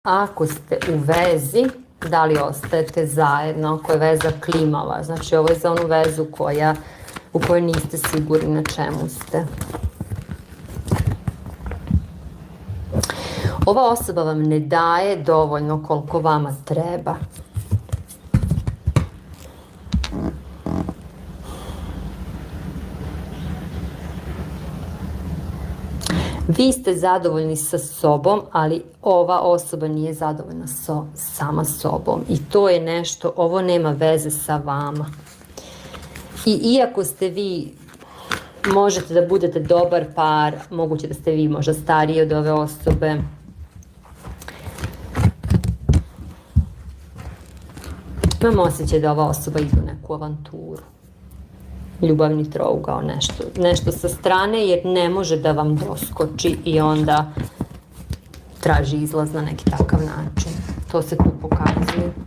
ako ste u vezi, da li ostajete zajedno, ako je veza klimava. Znači ovo je za onu vezu u kojoj niste sigurni na čemu ste. Ova osoba vam ne daje dovoljno koliko vama treba. Vi ste zadovoljni sa sobom, ali ova osoba nije zadovoljna sama sobom. I to je nešto, ovo nema veze sa vama. I iako ste vi, možete da budete dobar par, moguće da ste vi možda stariji od ove osobe, imam osjećaj da ova osoba ide u neku avanturu. Ljubavni trougao, nešto sa strane, jer ne može da vam doskoči i onda traži izlaz na neki takav način. To se tu pokazuje.